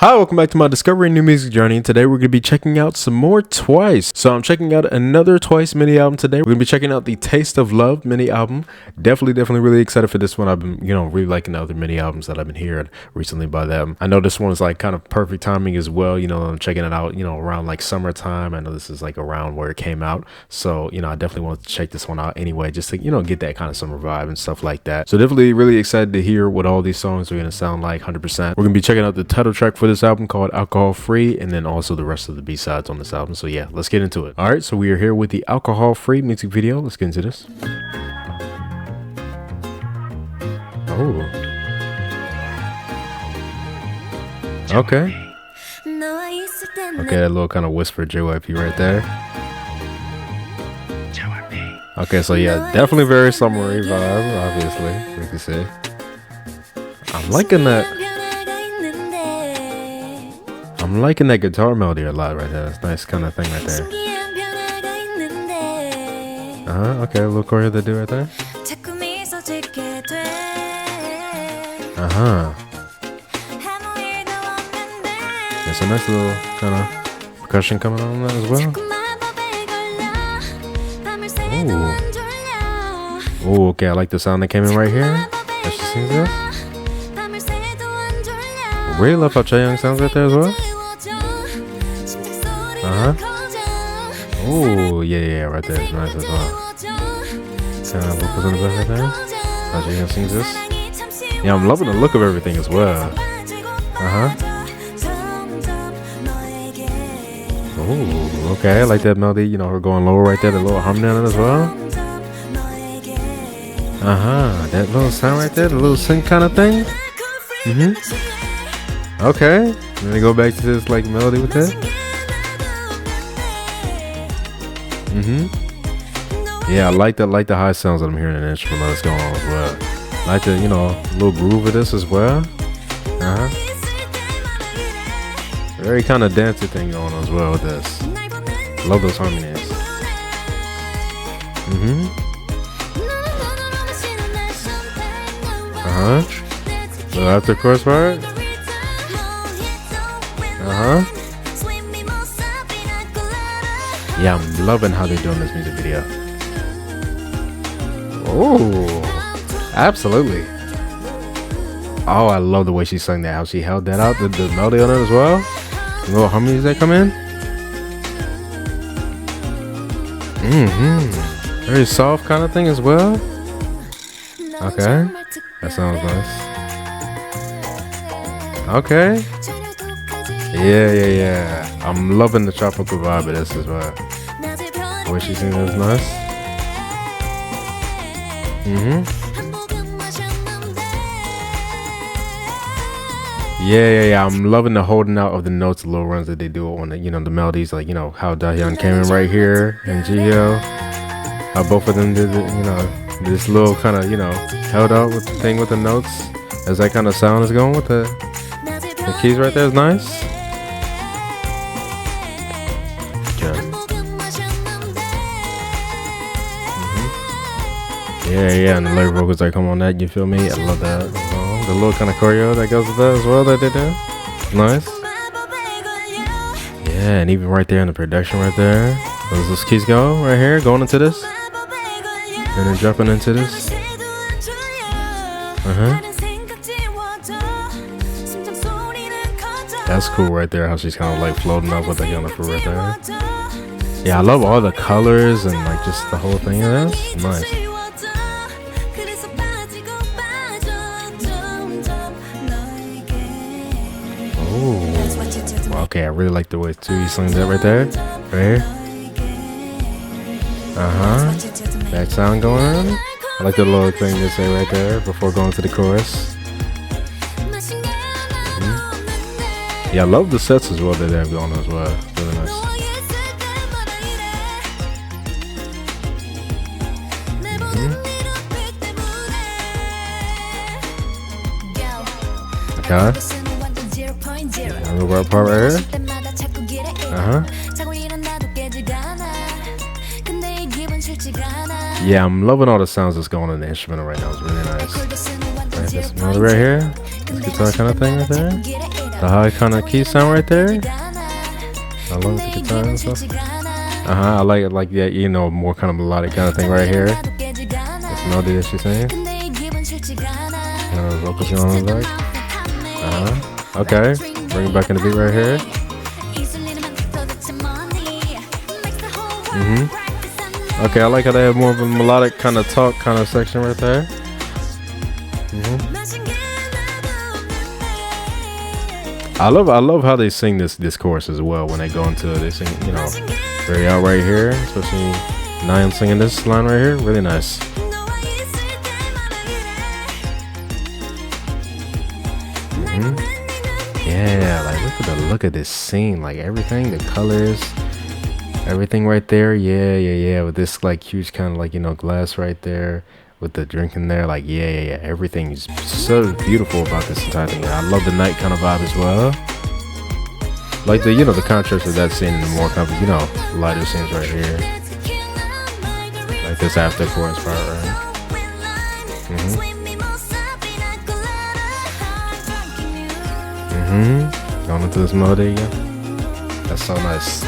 Hi, welcome back to my Discovering New Music journey. Today we're going to be checking out some more Twice. So I'm checking out another Twice mini album today. We're going to be checking out the Taste of Love mini album. Definitely really excited for this one. I've been, really liking the other mini albums that I've been hearing recently by them. I know this one is like kind of perfect timing as well. I'm checking it out, around like summertime. I know this is like around where it came out. So, I definitely wanted to check this one out anyway, just to, get that kind of summer vibe and stuff like that. So definitely really excited to hear what all these songs are going to sound like 100%. We're going to be checking out the title track for this album called Alcohol Free, and then also the rest of the B-sides on this album. So yeah, let's get into it. All right, so we are here with the Alcohol Free music video. Let's get into this. Oh, okay, that little kind of whisper JYP right there. Okay, so yeah, definitely very summery vibe, obviously, we can see. I'm liking that guitar melody a lot right there. It's a nice kind of thing right there. Okay, a little choreo they do right there. There's a nice little kind of percussion coming on that as well. Ooh, okay, I like the sound that came in right here. As she sings this. Really love how Chaeyoung sounds right there as well. Oh, yeah, right there. It's nice as well. Kind of vocals in the back right there. How Chaeyoung sings this. Yeah, I'm loving the look of everything as well. Oh, okay, I like that melody. Her going lower right there, the little harmony on it as well. That little sound right there, the little sync kind of thing. Okay, let me go back to this like melody with that. Yeah, I like the high sounds that I'm hearing in the instrument that's going on as well. I like the little groove of this as well. Very kind of dancey thing going on as well with this. Love those harmonies. So after chorus part. Yeah, I'm loving how they're doing this music video. Oh, absolutely. Oh, I love the way she sung that. How she held that out, the melody on it as well. The little harmonies that come in. Very soft kind of thing as well. Okay, that sounds nice. Okay. Yeah. I'm loving the tropical vibe of this as well. The way she's singing is nice. Yeah. I'm loving the holding out of the notes, the little runs that they do on the, the melodies, like, how Dahyun came in right here and Jihyo. How both of them did it, this little kind of, held out with the thing with the notes as that kind of sound is going with the keys right there is nice. Yeah, and the lyric vocals that come on that, you feel me? I love that. The little kind of choreo that goes with that as well that they do. Nice. Yeah, and even right there in the production right there. As those keys go right here, going into this. And then jumping into this. That's cool right there, how she's kind of like floating up with the yellow fruit right there. Yeah, I love all the colors and like just the whole thing of this. Nice. Okay, I really like the way too he sings that right there. Right here. That sound going on. I like the little thing they say right there before going to the chorus. Yeah, I love the sets as well that they have going on as well. Really nice. Okay. A little right part right here. Yeah, I'm loving all the sounds that's going on in the instrumental right now. It's really nice. Right, this melody right here. This guitar kind of thing right there. The high kind of key sound right there. I love the guitar and stuff. I like it like that, you know, more kind of melodic kind of thing right here. This melody that she's saying. Vocals going on the back. Okay, bring it back in the beat right here. Okay, I like how they have more of a melodic kind of talk kind of section right there. I love how they sing this chorus as well. When they go into it, they sing, you know, very out right here, especially Niam singing this line right here. Really nice. Yeah, like look at this scene, like everything, the colors, everything right there. Yeah. With this like huge kind of like, you know, glass right there with the drink in there. Like yeah. Everything is so beautiful about this entire thing. I love the night kind of vibe as well. Like the, you know, the contrast of that scene and the more kind of, you know, lighter scenes right here. Like this after chorus part, right? Going into this melody again. That's so nice.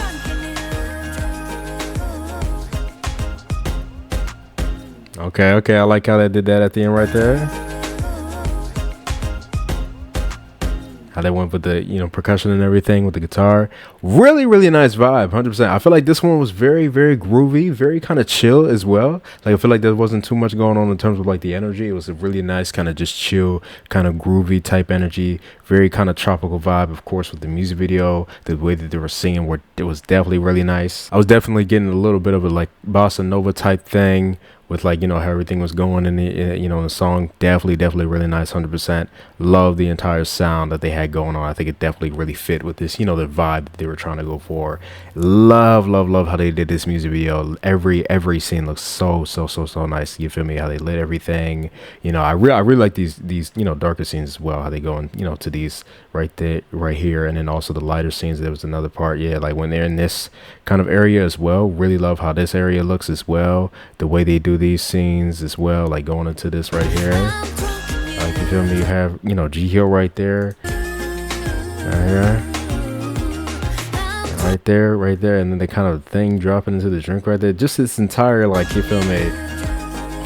Okay, I like how they did that at the end right there. How they went with the, you know, percussion and everything with the guitar. Really nice vibe, 100%. I feel like this one was very groovy, very kind of chill as well. Like I feel like there wasn't too much going on in terms of like the energy. It was a really nice kind of just chill, kind of groovy type energy. Very kind of tropical vibe, of course, with the music video. The way that they were singing, it was definitely really nice. I was definitely getting a little bit of a like bossa nova type thing with like, you know, how everything was going in the, you know, in the song. Definitely really nice, 100%. Love the entire sound that they had going on. I think it definitely really fit with this, you know, the vibe that they were trying to go for. Love how they did this music video. Every scene looks so nice. You feel me? How they lit everything. You know, I really like these, you know, darker scenes as well. How they go in, you know, to these right there, right here, and then also the lighter scenes. There was another part, yeah, like when they're in this kind of area as well. Really love how this area looks as well. The way they do these scenes as well, like going into this right here. Like, you feel me? You have, you know, Jihyo right there. Right there, and then the kind of thing dropping into the drink right there. Just this entire, like, you feel me,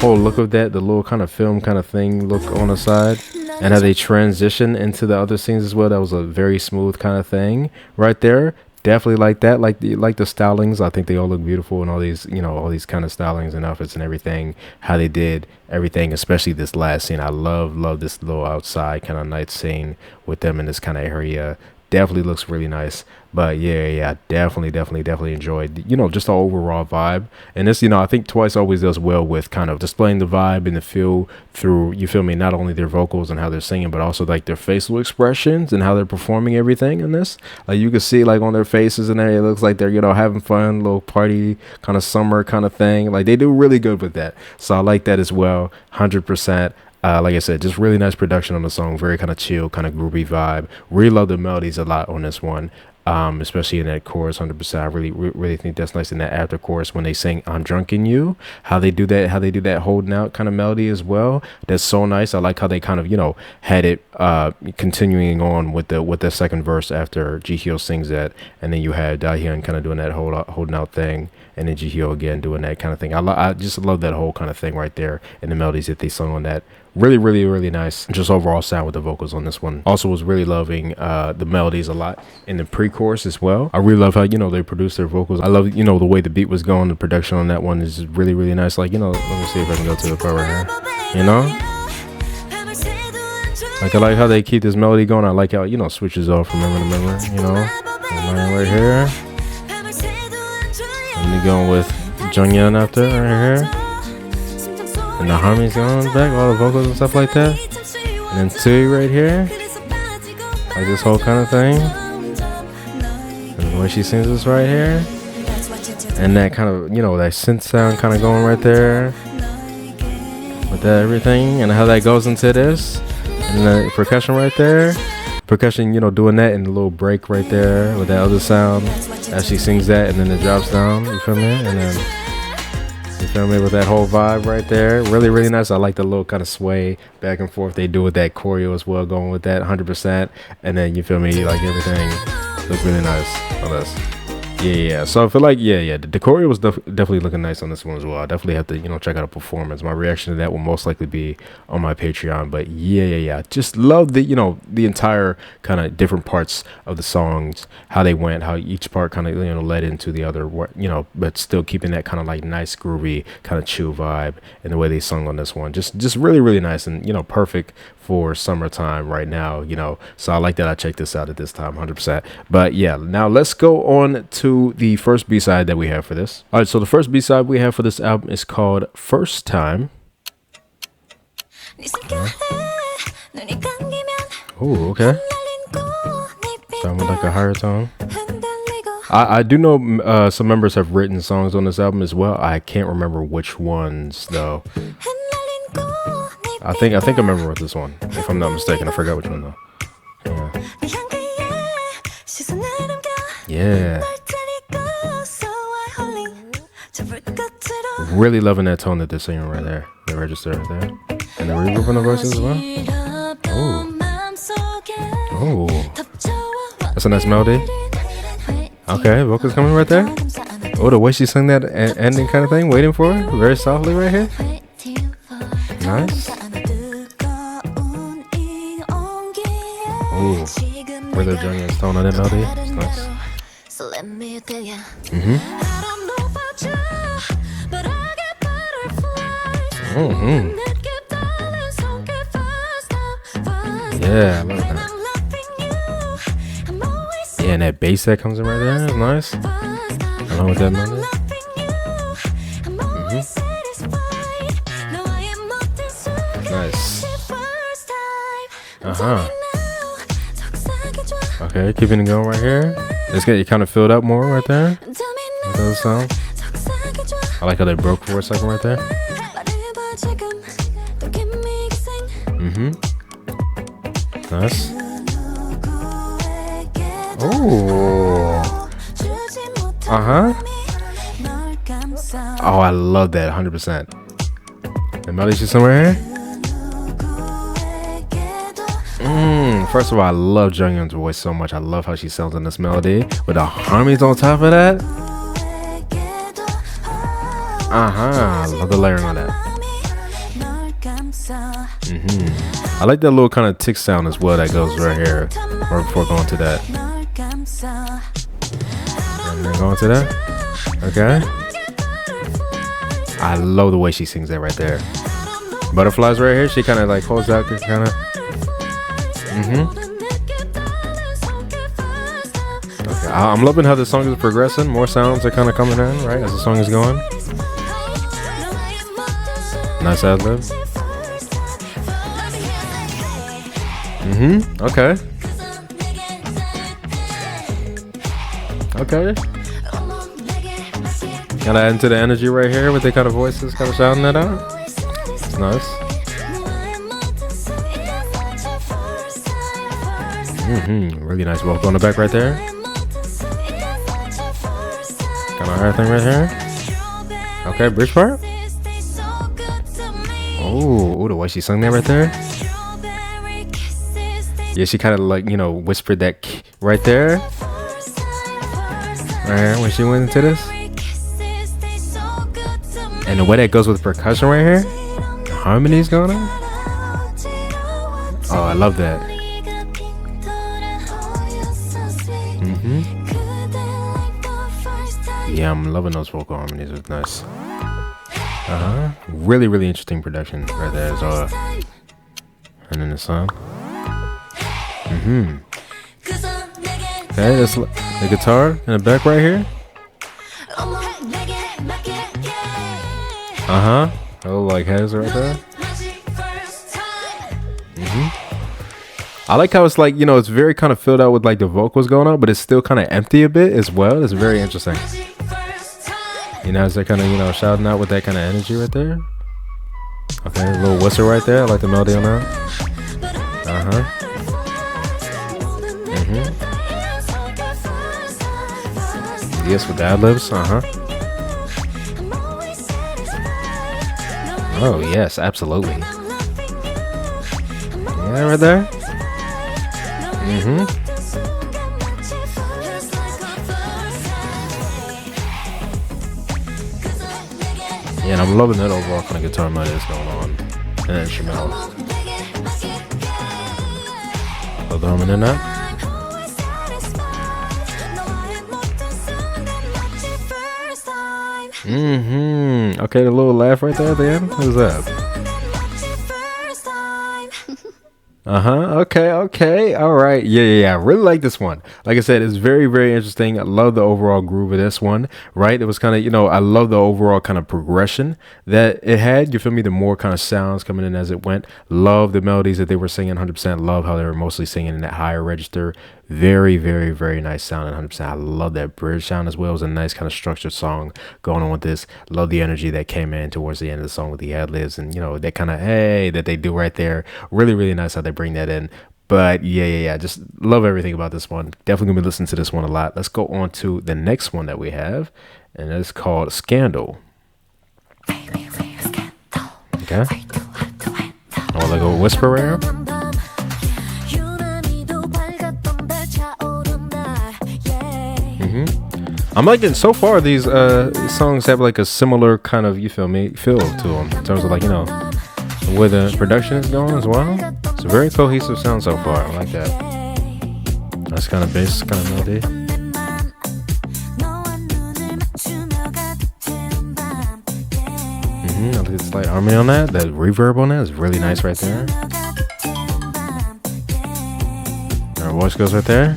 whole look of that, the little kind of film kind of thing look on the side, and how they transition into the other scenes as well. That was a very smooth kind of thing right there. Definitely like that, like the stylings. I think they all look beautiful, and all these, you know, all these kind of stylings and outfits and everything, how they did everything, especially this last scene. I love this little outside kind of night scene with them in this kind of area. Definitely looks really nice. But yeah, definitely enjoyed, you know, just the overall vibe. And this, you know, I think Twice always does well with kind of displaying the vibe and the feel through, you feel me, not only their vocals and how they're singing, but also like their facial expressions and how they're performing everything in this. Like you can see like on their faces and it looks like they're, you know, having fun, little party kind of summer kind of thing. Like they do really good with that. So I like that as well, 100%. Like I said, just really nice production on the song. Very kind of chill, kind of groovy vibe. Really love the melodies a lot on this one. Especially in that chorus, 100%. I really think that's nice in that after chorus when they sing "I'm Drunk in You." How they do that holding out kind of melody as well. That's so nice. I like how they kind of, you know, had it continuing on with the second verse after Jihyo sings that, and then you had Dahyun kind of doing that holding out thing, and then Jihyo again doing that kind of thing. I just love that whole kind of thing right there, and the melodies that they sung on that. Really nice. Just overall sound with the vocals on this one. Also was really loving the melodies a lot in the pre-chorus as well. I really love how, you know, they produce their vocals. I love, you know, the way the beat was going. The production on that one is really nice. Like, you know, let me see if I can go to the part right here. You know, like I like how they keep this melody going. I like how, you know, switches off from member to member. You know, right here. And they going with Jungyeon after right here. And the harmonies going back, all the vocals and stuff like that. And then Tui right here, like this whole kind of thing. And the way she sings this right here, and that kind of, you know, that synth sound kind of going right there with that everything, and how that goes into this, and the percussion right there. Percussion, you know, doing that in the little break right there with that other sound as she sings that, and then it drops down. You feel me? And then You feel me? With that whole vibe right there. Really, really nice. I like the little kind of sway back and forth they do with that choreo as well, going with that 100%. And then you feel me? Like everything look really nice on this. Yeah. So I feel like, the choreo was definitely looking nice on this one as well. I definitely have to, check out a performance. My reaction to that will most likely be on my Patreon. But yeah. Just love the, the entire kind of different parts of the songs, how they went, how each part kind of, led into the other, but still keeping that kind of like nice, groovy, kind of chill vibe and the way they sung on this one. Just really, really nice and, perfect for summertime right now, So I like that I checked this out at this time, 100%. But yeah, now let's go on to the first B-side that we have for this. All right, so the first B-side we have for this album is called First Time. Oh, okay. Sound with like a higher tone. I do know some members have written songs on this album as well. I can't remember which ones though. I think I remember with this one, if I'm not mistaken. I forgot which one though. Yeah. Really loving that tone that they're singing right there. The register right there. And the reverb on the voices as well. Oh. That's a nice melody. Okay, vocals coming right there. Oh, the way she sung that ending kind of thing, waiting for it. Very softly right here. Nice. Oh, really enjoying his tone on that melody. It's nice. Yeah, I love that. Yeah, and that bass that comes in right there is nice. Along with that melody. Nice. Okay, keeping it going right here. Let's get you kind of filled up more right there. That does sound. I like how they broke for a second right there. Nice. Oh. Oh, I love that 100%. The melody she's somewhere here. First of all, I love Junghyun's voice so much. I love how she sounds in this melody with the harmonies on top of that. I love the layering on that. I like that little kind of tick sound as well that goes right here right before going to that. And then going to that. Okay. I love the way she sings that right there. Butterflies right here. She kind of like holds out kind of. Okay. I'm loving how the song is progressing. More sounds are kind of coming in, right, as the song is going. Nice ad-lib. Okay. Kind of add into the energy right here with the kind of voices kind of shouting that out. It's nice. Really nice vocal on the back right there. Kind of higher thing right here. Okay, bridge part. Oh, the way she sung that right there. Yeah, she kind of like, whispered that right there. Right here when she went into this. And the way that goes with percussion right here. The harmonies going on. Oh, I love that. Yeah, I'm loving those vocal harmonies. It's nice. Really, really interesting production right there as well. And then the song. Okay, that's the guitar in the back right here. Oh, like has right there. I like how it's like, it's very kind of filled out with like the vocals going on, but it's still kind of empty a bit as well. It's very interesting. As they're kind of, shouting out with that kind of energy right there. Okay, a little whistle right there. I like the melody on that. Yes, with the ad-libs. Oh yes, absolutely. Yeah, right there. Yeah, and I'm loving that overall kind of guitar melody that's going on. And instrumental. So drumming in that. Okay, the little laugh right there at the end. What is that? Okay. All right. Yeah. I really like this one. Like I said, it's very, very interesting. I love the overall groove of this one, right? It was kind of, I love the overall kind of progression that it had. You feel me? The more kind of sounds coming in as it went. Love the melodies that they were singing 100%. Love how they were mostly singing in that higher register. Very, very, very nice sound 100%. I love that bridge sound as well. It was a nice kind of structured song going on with this. Love the energy that came in towards the end of the song with the ad-libs and, that kind of, hey, that they do right there. Really, really nice how they bring that in. But yeah. Just love everything about this one. Definitely gonna be listening to this one a lot. Let's go on to the next one that we have. And it's called Scandal. Okay. Oh, like a whisper right here. I'm liking so far these songs have like a similar kind of, you feel me, feel to them in terms of like, where the production is going as well. It's a very cohesive sound so far. I like that. Nice kind of bass kind of melody. I like the slight harmony on that. That reverb on that is really nice right there. Our voice goes right there.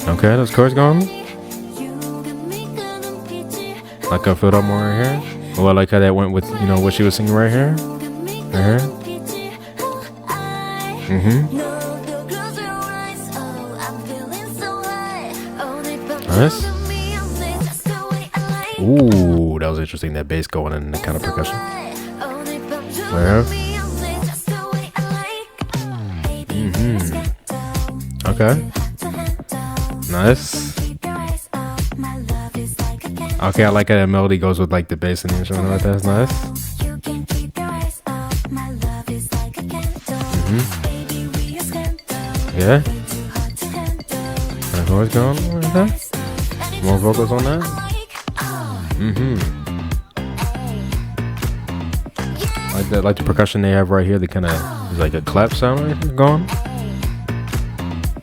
Okay, those chords going. Like I filled up more right here. Oh, I like how that went with, what she was singing right here. Right here. Nice. Ooh, that was interesting. That bass going in the kind of percussion. Where? Okay. Nice. Okay, I like how that melody goes with like the bass and the instrument like that. That's nice. Yeah. And chords going like that. More vocals on that. Like that, like the percussion they have right here. They kind of is like a clap sound right here going.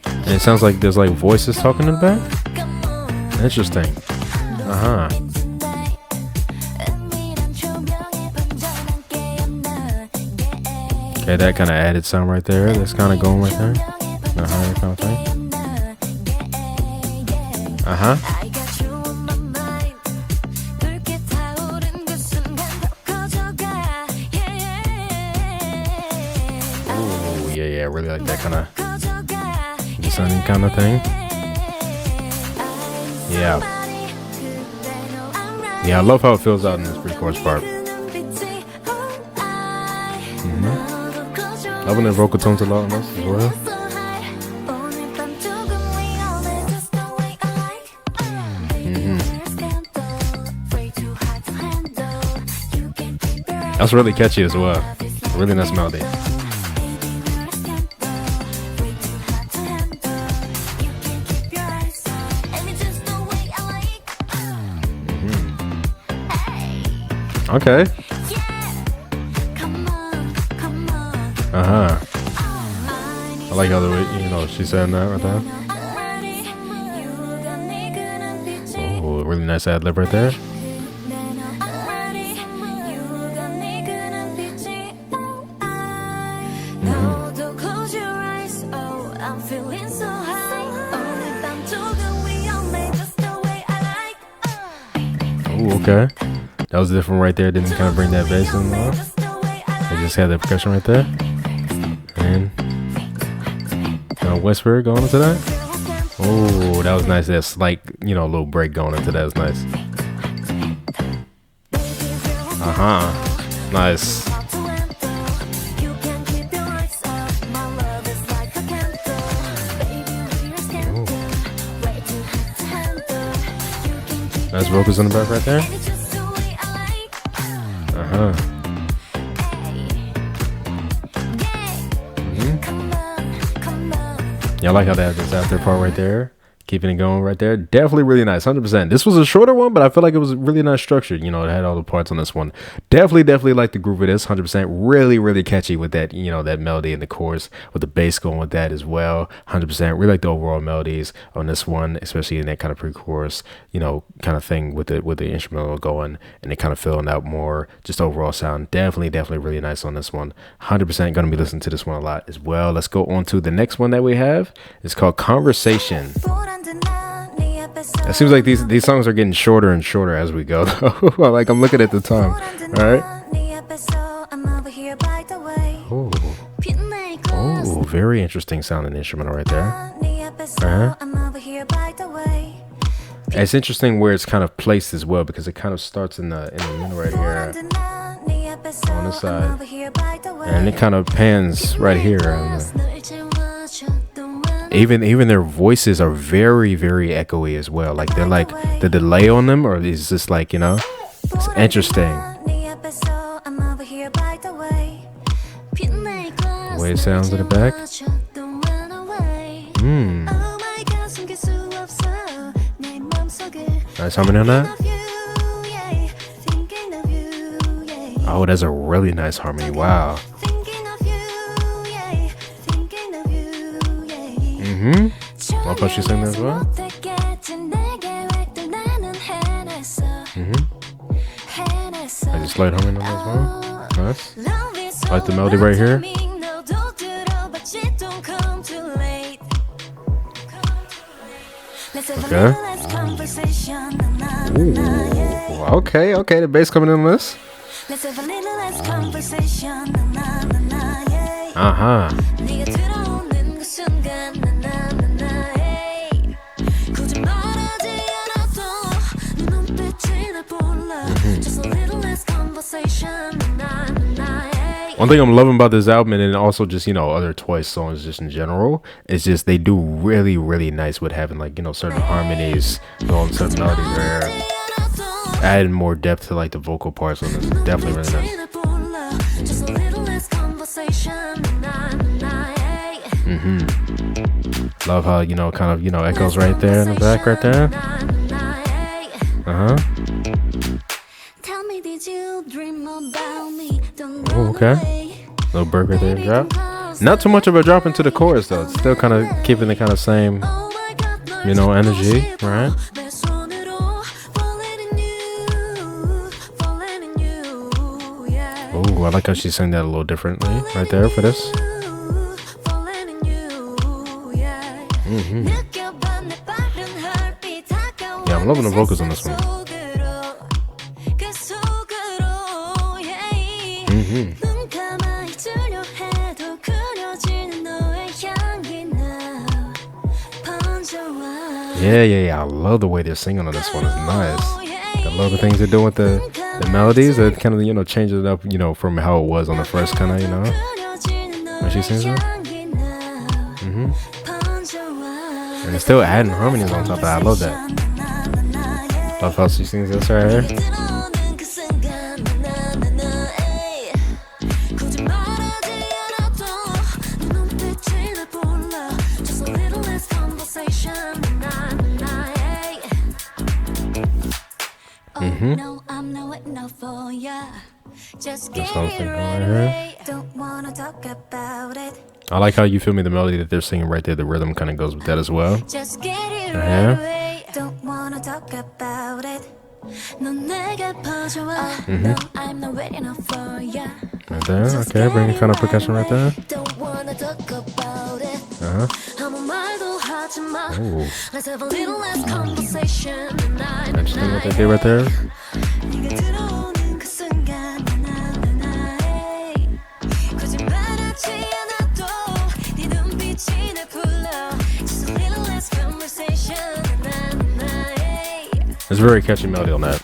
And it sounds like there's like voices talking in the back. Interesting. Okay, that kind of added sound right there. That's kind of going right there. That kind of thing. Ooh, yeah. I really like that kind of descending kind of thing. Yeah, I love how it fills out in this pre-chorus part. Loving the vocal tones a lot on this as well. That's really catchy as well. Really nice melody. Okay. I like how the way, she's saying that right there. Oh, really nice ad lib right there. Oh, okay. That was different right there. Didn't kind of bring that bass in there. I just had that percussion right there. And whisper going into that. Oh, that was nice. That slight, little break going into that was nice. Nice. Ooh. Nice vocals in the back right there. Yeah, I like how they have this after part right there. Keeping it going right there. Definitely really nice. 100%. This was a shorter one, but I feel like it was really nice structured. You know, it had all the parts on this one. Definitely like the groove of this. 100%. Really catchy with that, you know, that melody in the chorus with the bass going with that as well. 100%. Really like the overall melodies on this one, especially in that kind of pre-chorus, you know, kind of thing with the instrumental going and it kind of filling out more just overall sound. Definitely really nice on this one. 100% going to be listening to this one a lot as well. Let's go on to the next one that we have. It's called Conversation. It seems like these songs are getting shorter and shorter as we go. Like I'm looking at the time. All right. Oh, very interesting sounding instrumental right there. It's interesting where it's kind of placed as well because it kind of starts in the middle right here on this side, and it kind of pans right here. Even their voices are very echoey as well. Like they're like the delay on them, or is this like, you know, it's interesting. The way it sounds in the back. Nice harmony on that. Oh, that's a really nice harmony. Wow. I'll put you sing that as well. I just slight humming on that as well. Nice. I like the melody right here. Okay. Okay, the bass coming in on this. One thing I'm loving about this album, and then also just, you know, other Twice songs just in general, is just they do really nice with having, like, you know, certain harmonies, going certain melodies there, adding more depth to like the vocal parts on this. Definitely really nice. Love how, you know, kind of, you know, echoes right there in the back right there. Oh, okay. Little break right there, drop. Not too much of a drop into the chorus though. It's still kind of keeping the kind of same, you know, energy, right? Oh, I like how she sang that a little differently right there for this. Yeah, I'm loving the vocals on this one. Yeah. I love the way they're singing on this one. It's nice. I love the things they're doing with the melodies. That kind of, you know, changes it up, you know, from how it was on the first kind of, you know, when she sings it. And it's still adding harmonies on top of that. I love that. Love how she sings this right here. That's how I'm thinking right here. I like how, you feel me, the melody that they're singing right there, the rhythm kind of goes with that as well. Right there, okay, bring kind of percussion right there. Interesting what they did right there. It's a very catchy melody on that.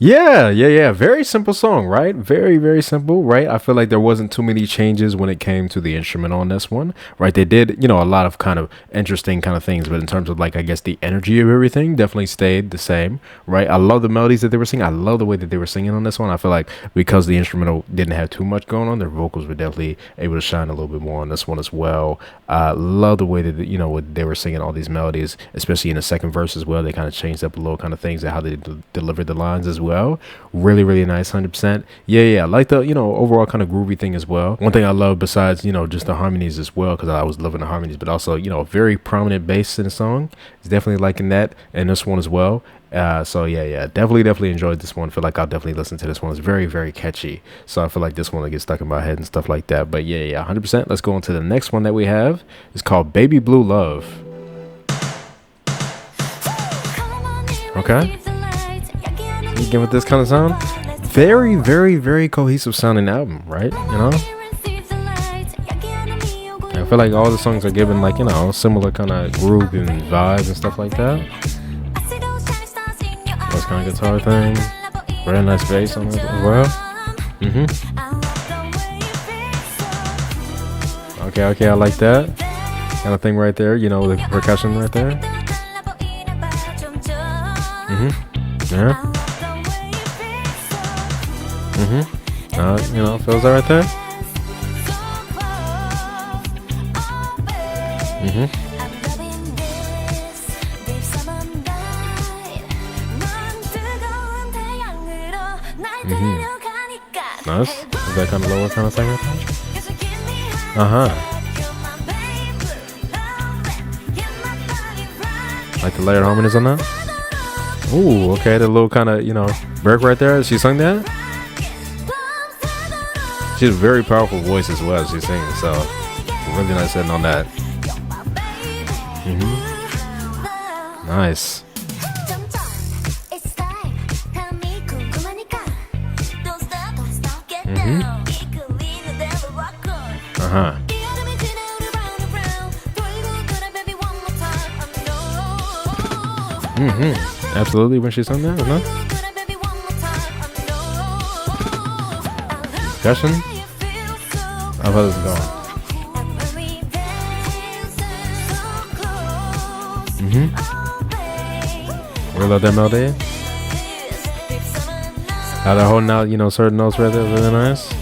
Yeah. Very simple song, right? Very, very simple, right? I feel like there wasn't too many changes when it came to the instrumental on this one, right? They did, a lot of kind of interesting kind of things, but in terms of like, I guess the energy of everything definitely stayed the same, right? I love the melodies that they were singing. I love the way that they were singing on this one. I feel like because the instrumental didn't have too much going on, their vocals were definitely able to shine a little bit more on this one as well. Love the way that, what they were singing all these melodies, especially in the second verse as well. They kind of changed up a little kind of things and how they delivered the lines as well. Really, really nice. 100%. Yeah. I like the, overall kind of groovy thing as well. One thing I love besides, just the harmonies as well, because I was loving the harmonies, but also, very prominent bass in the song. It's definitely liking that in this one as well. So yeah, definitely enjoyed this one. Feel like I'll definitely listen to this one. It's very, very catchy. So I feel like this one will get stuck in my head and stuff like that. But yeah, 100%. Let's go on to the next one that we have. It's called Baby Blue Love. Okay. You get with this kind of sound? Very, very, very cohesive sounding album, right? I feel like all the songs are given like, similar kind of groove and vibes and stuff like that. This kind of guitar thing. Very nice bass on it as well. Okay, I like that. Kind of thing right there, the percussion right there. Yeah. Feels that right there. Nice. Is that kind of lower kind of thing right there? Like the layered harmonies on that? Ooh, okay, the little kind of, break right there. She sung that? She has a very powerful voice as well as she's singing, so really nice hitting on that. Nice. Absolutely, when she sung that, or not? Discussion? How about this going? Really love that melody. How they're holding out, certain notes right there, really nice.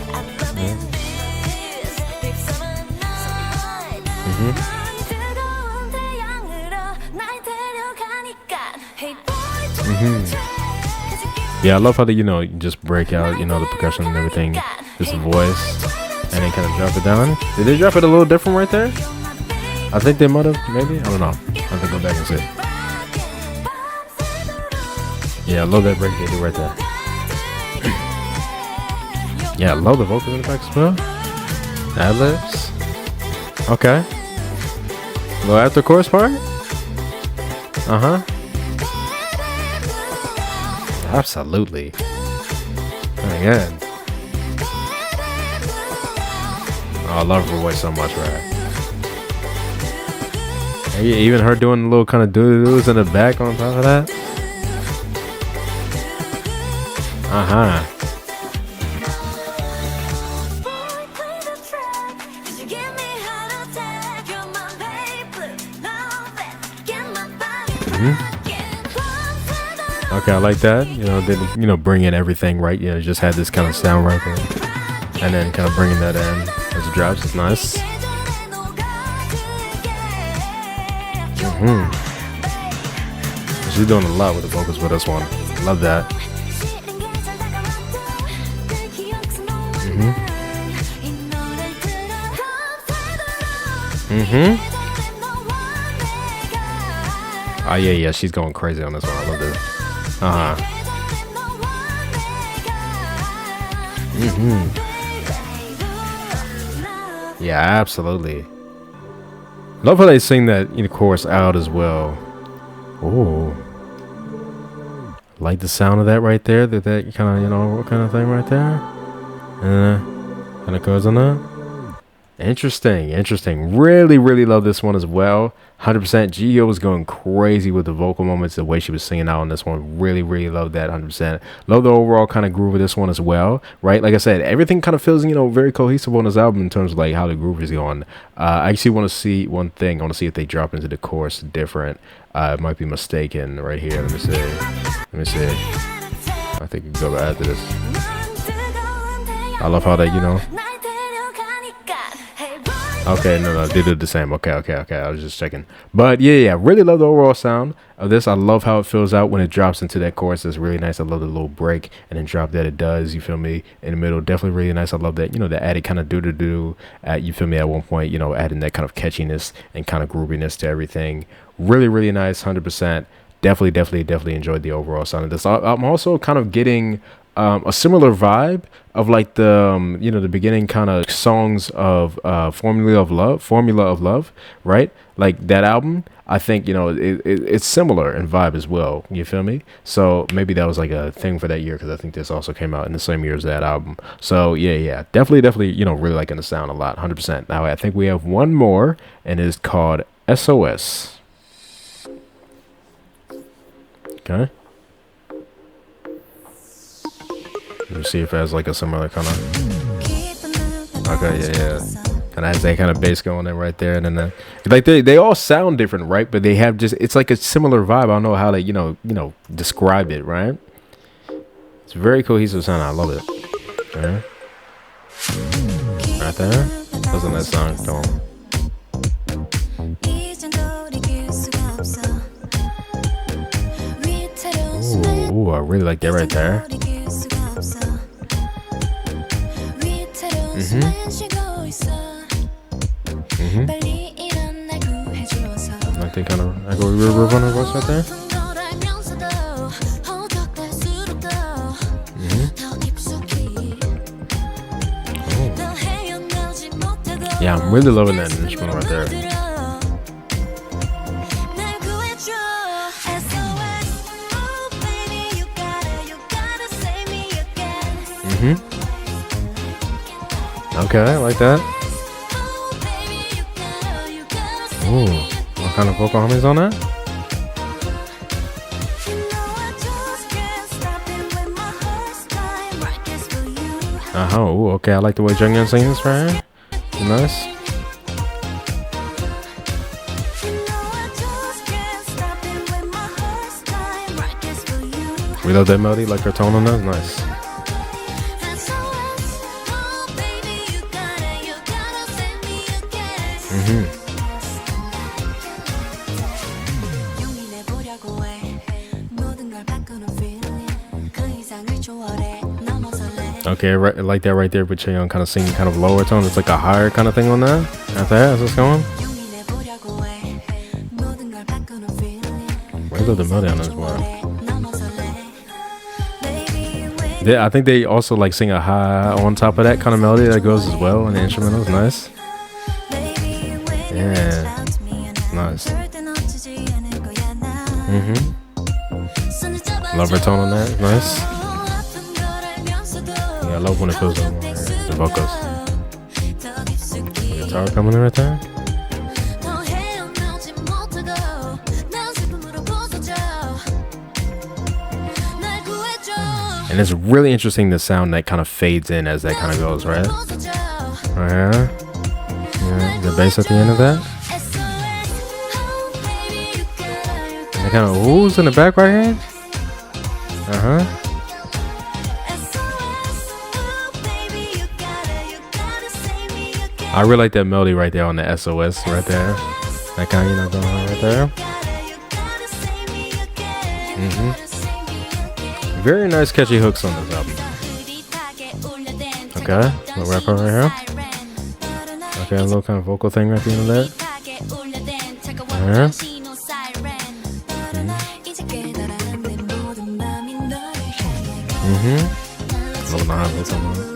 Yeah, I love how they, you just break out, the percussion and everything, just the voice, and then kind of drop it down. Did they drop it a little different right there? I think they might have, maybe. I don't know. I have to go back and see. Yeah, I love that break they do right there. Yeah, I love the vocal in the back as well. Ad-libs. Okay. Little after chorus part. Absolutely. Again. Oh, I love her voice so much, right? And even her doing a little kind of doo-doos in the back on top of that. Okay, I like that. They bring in everything, right? Just had this kind of sound right there, and then kind of bringing that in as it drops. It's nice. She's doing a lot with the vocals with this one. Love that. Oh yeah, she's going crazy on this one. I love this. Yeah, absolutely. Love how they sing that chorus out as well. Oh, like the sound of that right there. That kind of kind of thing right there. Kind of goes on that. Interesting. Really love this one as well. 100%. Gio was going crazy with the vocal moments, the way she was singing out on this one. Really, really love that. 100%. Love the overall kind of groove of this one as well, right? Like I said, everything kind of feels, very cohesive on this album in terms of like how the groove is going. I actually want to see one thing. I want to see if they drop into the chorus different. It might be mistaken right here. Let me see. I think we can go right after this. I love how they, Okay, no, they did the same. Okay. I was just checking. But yeah, really love the overall sound of this. I love how it fills out when it drops into that chorus. It's really nice. I love the little break and then drop that it does, you feel me, in the middle. Definitely really nice. I love that, the added kind of do you feel me, at one point, adding that kind of catchiness and kind of grooviness to everything. Really, really nice. 100%. Definitely enjoyed the overall sound of this. I'm also kind of getting a similar vibe of like the the beginning kind of songs of Formula of Love, right? Like that album, I think it's similar in vibe as well, you feel me? So maybe that was like a thing for that year, because I think this also came out in the same year as that album. So yeah, definitely really liking the sound a lot. 100%. Now I think we have one more, and it's called SOS. Okay, let me see if it has like a similar kind of. Okay, yeah. And it has that kind of bass going in right there, and then like they all sound different, right? But they have it's like a similar vibe. I don't know how to describe it, right? It's very cohesive sound. I love it. Okay. Right there. That's a nice song. Come on. Ooh, I really like that right there. Like they kind of echo reverb on the voice right there. Yeah, I'm really loving that instrumental right there. Okay, I like that. Ooh, what kind of vocal harmonies on that? Ooh, okay, I like the way Junghyun sings this right here. Nice. We love that melody, like her tone on that. Nice. Okay, right, like that right there, but Chaeyoung kind of singing kind of lower tone. It's like a higher kind of thing on that. After that, is this going? Where's the melody on this one? Yeah, I think they also like sing a high on top of that kind of melody that goes as well, and the instrumentals. Nice. Yeah, nice. Love her tone on that. Nice. Yeah, I love when it goes on the vocals. The guitar coming in right there. And it's really interesting the sound that kind of fades in as that kind of goes, right? Right here. Yeah, the bass at the end of that. And it kind of oohs in the back right here. I really like that melody right there on the SOS right there. That kind of, going on right there. Very nice catchy hooks on this album. Okay, little rapper right here. Okay, a little kind of vocal thing right at the end of that. A little high vocal on that.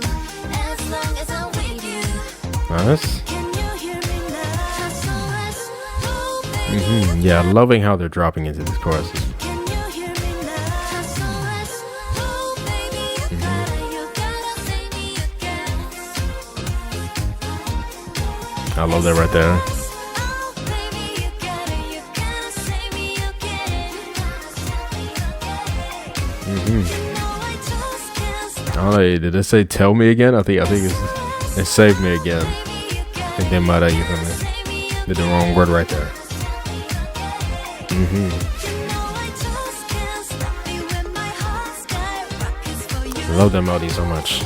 Nice. Yeah, loving how they're dropping into these choruses. I love that right there. Oh, did it say "Tell Me Again"? I think it's "Save Me Again." I think they might have, you feel me, did the wrong word right there. Love that melody so much.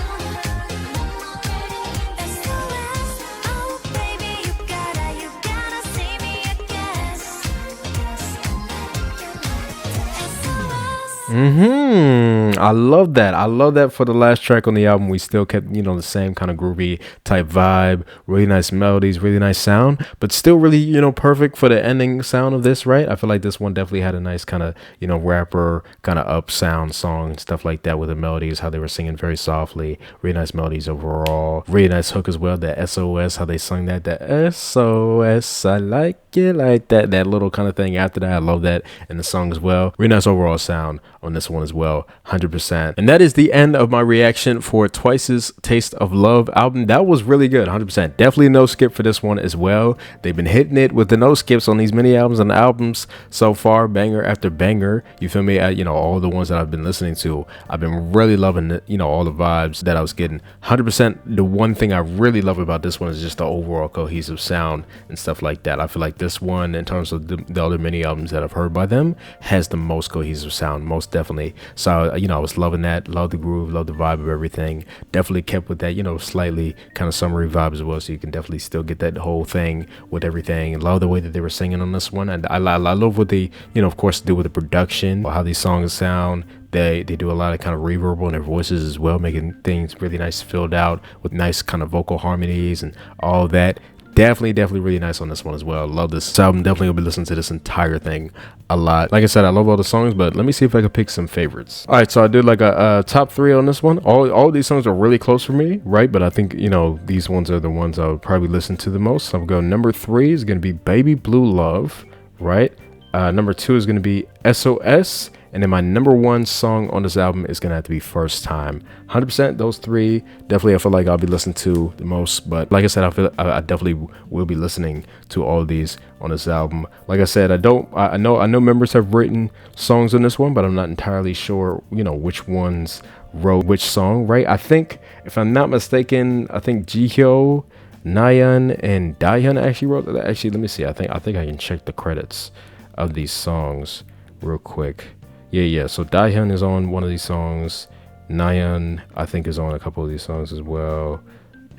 I love that. I love that for the last track on the album. We still kept, you know, the same kind of groovy type vibe, really nice melodies, really nice sound, but still really, you know, perfect for the ending sound of this, right? I feel like this one definitely had a nice kind of, you know, rapper kind of up sound song, stuff like that with the melodies, how they were singing very softly, really nice melodies overall, really nice hook as well, that SOS, how they sung that SOS, I like it like that, that little kind of thing after that. I love that in the song as well. Really nice overall sound on this one as well, 100%. And that is the end of my reaction for Twice's Taste of Love album. That was really good, 100%. Definitely no skip for this one as well. They've been hitting it with the no skips on these mini albums and albums so far, banger after banger. You feel me? You know, all the ones that I've been listening to, I've been really loving it, you know, all the vibes that I was getting. 100%. The one thing I really love about this one is just the overall cohesive sound and stuff like that. I feel like this one, in terms of the other mini albums that I've heard by them, has the most cohesive sound, most definitely. So, you know, I was loving that. Love the groove, love the vibe of everything. Definitely kept with that, you know, slightly kind of summery vibe as well, so you can definitely still get that whole thing with everything. And love the way that they were singing on this one. And I love what they, you know, of course, do with the production, how these songs sound. They do a lot of kind of reverb on their voices as well, making things really nice, filled out with nice kind of vocal harmonies and all that. Definitely really nice on this one as well. Love this album. Definitely gonna be listening to this entire thing a lot. Like I said, I love all the songs, but let me see if I can pick some favorites. All right, so I did like a top 3 on this one. All these songs are really close for me, right? But I think, you know, these ones are the ones I would probably listen to the most. So I'm going number 3 is gonna be Baby Blue Love, right? Number 2 is gonna be SOS. And then my number 1 song on this album is going to have to be First Time. 100%, those 3, definitely I feel like I'll be listening to the most. But like I said, I definitely will be listening to all of these on this album. Like I said, I know members have written songs on this one, but I'm not entirely sure, you know, which ones wrote which song, right? I think, if I'm not mistaken, I think Jihyo, Nayeon, and Daehyun actually wrote that. Actually, let me see. I think I can check the credits of these songs real quick. Yeah. So Daehyun is on one of these songs. Nayeon, I think, is on a couple of these songs as well.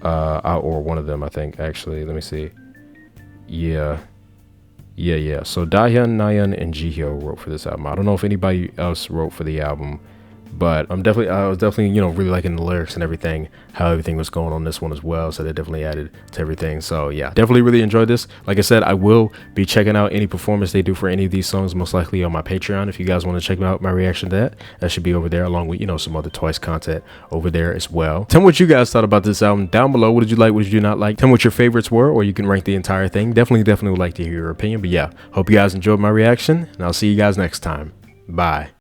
Or one of them, I think, actually. Let me see. Yeah. So Daehyun, Nayeon, and Jihyo wrote for this album. I don't know if anybody else wrote for the album, but I was definitely, you know, really liking the lyrics and everything, how everything was going on this one as well. So they definitely added to everything. So yeah, definitely really enjoyed this. Like I said, I will be checking out any performance they do for any of these songs, most likely on my Patreon. If you guys want to check out my reaction to that should be over there, along with, you know, some other Twice content over there as well. Tell me what you guys thought about this album down below. What did you like? What did you not like? Tell me what your favorites were, or you can rank the entire thing. Definitely would like to hear your opinion. But yeah, hope you guys enjoyed my reaction, and I'll see you guys next time. Bye.